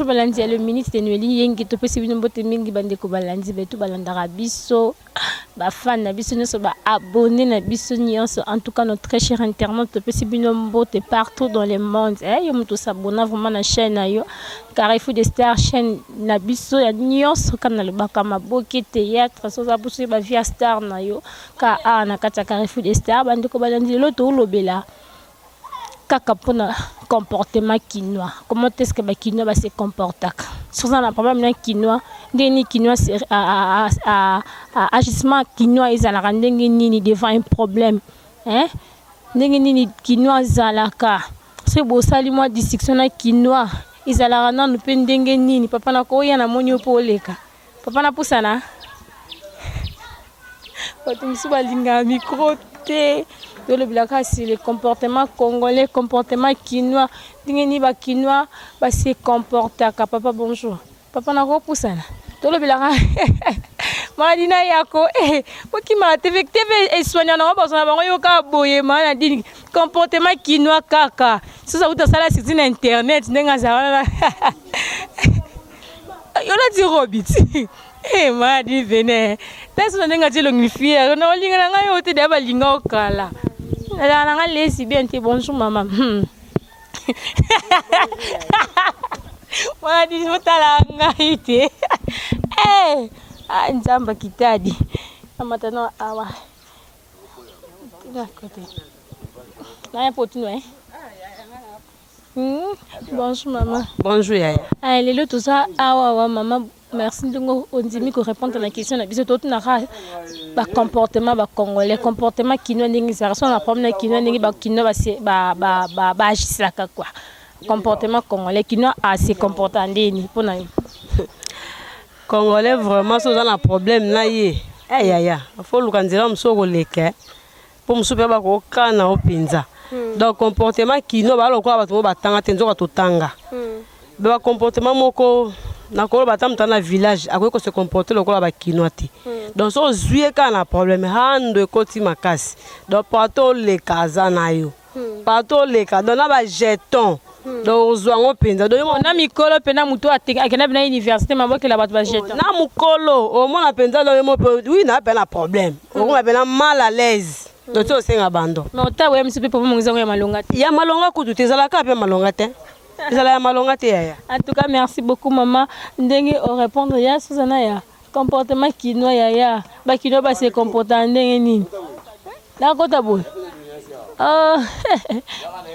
balandi le ministre de Noeli yengi to pesi bino mbote mingi bandeko balandi betu balandaka biso ba fan na biso nyonso ba abonné na biso nyonso en tout cas notre très cher internaute to pesi bino mbote partout dans le monde yo muto s'abonner vraiment na chaîne na yo Carrefour des Stars chaîne na biso ya nyonso kana le baka maboki théâtre so za buso ba via star na yo ka na kata Carrefour des Stars bandeko balandi lo to lobela kaka pona comportement quinois. Comment est-ce que quinois va se comporter? Sur un problème d'un quinois, des quinois agissement quinois ils allaient rendre ni devant un problème, hein? Ni quinois zalaka. C'est beau ça lui moi dissection na quinois ils allaient rendre nous pendengue ni papa na ko ya na monyo poleka. Papa na pusana. Quand tu me suis balinga micro te le blaka c'est le comportement congolais, comportement quinois. Dingeni ba quinois ba se comporter ka papa bonjour. Papa na ko pusana. To le blaka. Madina yako poki ma TV e soigna na ba sona bango yo ka boye mana dini comportement quinois kaka. So ça uta sala sur internet ndenga za. Yo la di robit. Madi vene. Tesa ndenga ti longifia. Na olinga nga yo te de ba linga okala. La nga lesi bien te bonjour maman. Madi motala nga ite. Nzamba kitadi. Amatano awa. Tina kote. Na potino Bonjour maman. Bonjour yaya. Lelo tout ça awa maman. Merci de nous répondre à la question. Le comportement congolais, comportement quinois, la problème quinois, comportement congolais, quinois assez comportant. Congolais vraiment, c'est un problème là. Il faut le candidat pour me souper au canard au pinza. Donc comportement quinois, comportement moko na ko batam tana village akoy ko se comporter lokola ba kinoati donc so zuye kana problème hando ekoti makasi donc pato le kaza na yo pato le ka donc na ba jeton donc ozwango penza donc na mikolo pena muto akena bina université maboke la bato ba jeton na mukolo o mona penza donc mo oui na pena problème o ko pena mal à l'aise donc so senga bando mais ota we msipe po mongiza ya malonga ya malonga kutu tezala ka pe malonga te. En tout cas, merci beaucoup, maman. Ndenge on répondre ya Susana ya comportement quinois ya ba quinois ba se comporter ndenge nini. La kota boy.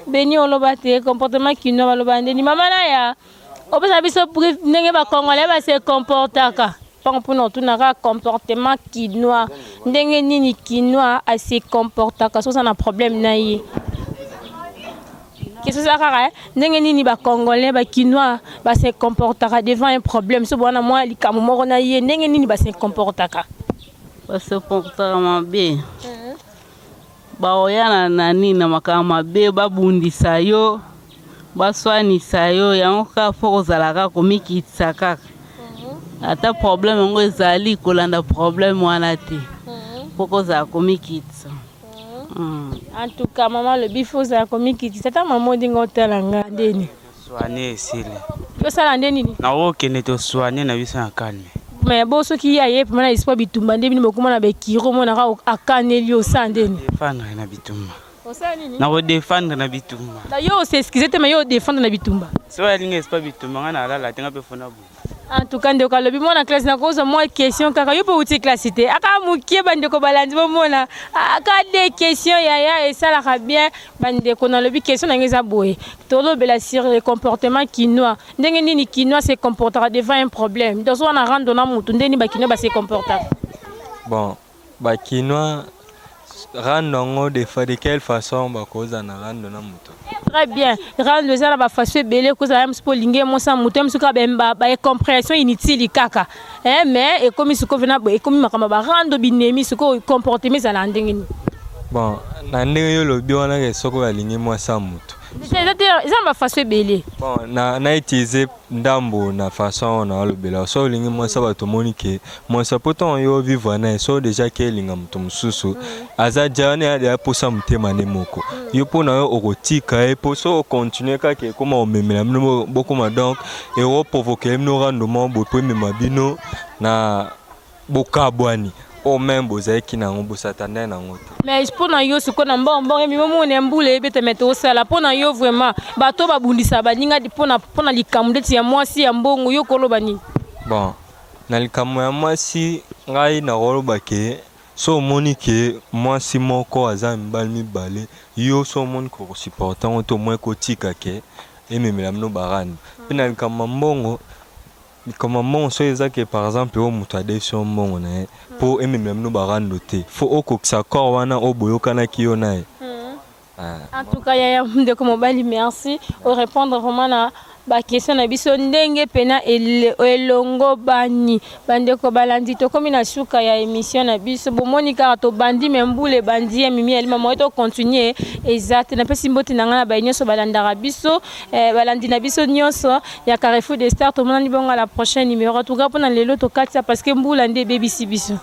Beni on loba te comportement quinois ba loba ndeni mama na ya. Obesa biso pour ndenge ba congolais ba se comporter ka. Pour nous tout na comportement quinois. Ndenge nini quinois a se comporter ka so ça na problème na yi. Qu'est-ce que ça kara ndenge nini ba congolais ba quinois ba se comportera devant un problème so bona moi likamu moko na ye ndenge nini ba se comportaka ba se comportera mabe ba oyana nani na makama be ba bundisa yo ba swanisa yo yango ka foko zalaka komikitsa kaka ata problème ngo ezali kolanda problème wana te foko za komikitsa. En tout cas, maman, le bifo, c'est un comique qui c'est un maman d'Ingotelanga. Soigné, s'il est. Ça l'a dit. Na oke neto soigné na biso calme. Mais bon, ce qui y a hier, maintenant, il se peut bitumba. Ndé bino comment na bekiro mona ka akanelio sandeni. Défendre na bitumba. Na ko défendre na bitumba. Da yo c'est excusez mais yo défendre na bitumba. So ya linga pas bitumba ngana la tenga pe fona bu. En tout cas, ndeko lobi mona classe na cause moi question kaka yo pe uti classité. Aka mukie bandeko balandi bo mona. Aka des questions ya et ça la bien bandeko na lobi question na ngeza boye. Tolo bela sur le comportement quinois. Ndenge nini quinois se comportera devant un problème. Donc on a rendre na mutu ndeni ba quinois ba se comporter. Bon, ba quinois rendre de quelle façon ba cause na rendre na mutu. Très bien. Rendre ça la façon belé cause la même spoilingue mon sa mutu msuka bemba ba compréhension inutile kaka. Mais et comme ce ko vena et comme makamba ba rendre binemi ce ko comportement ça la ndenge ni. Bon, na ndenge yo lobi wana ke soko balingi mo sa mutu. eza bafaso ebele. Bon, na utilisé ndambo na façon na olobela so olingi mwasi bato moni ke mwasi poto yo vivre na so déjà ke elinga moto mosusu aza jane ya posa motema ne moko yo mpona yo okotika ye mpo so ocontinue kaka ekoma omemela bino bokoma donc eroprovoke bino rendement boye mpo emema bino na bokabwani o même bozalaki nango bosatane nango te. Mais mpona yo sikoyo na mbongo emima mona mbula ebete mete osala mpona yo vraiment bato babundisa baninga mpona likambo ndeti ya mwasi ya mbongo yo koloba nini? Bon, na likambo ya mwasi ngai nakoloba ke so omoni ke mwasi moko aza mibali mibale yo so omoni kokosupporta ngo to moins kotika ke ememela bino barani mpe na likambo ya mbongo so eza ke par exemple o moto adesi yo mbongo na ye mpo ememela bino barando te fo okokisa corps wana o boyokanaki yo na ye. En tout cas, Yaya Ndeko Mobali, merci. Au répondre vraiment na ba question na biso ndenge pena elongo bani bandeko balandi to komi na suka ya émission na biso bomoni kaka to bandi membule bandi ya mimi alima mo to continuer exact na pesi mboti na ngana ba nyonso balandaka biso balandi na biso nyonso ya Carrefour des Stars to mona ni bonga la prochaine numéro to ga pona lelo to katsa parce que mbula nde bebisi biso.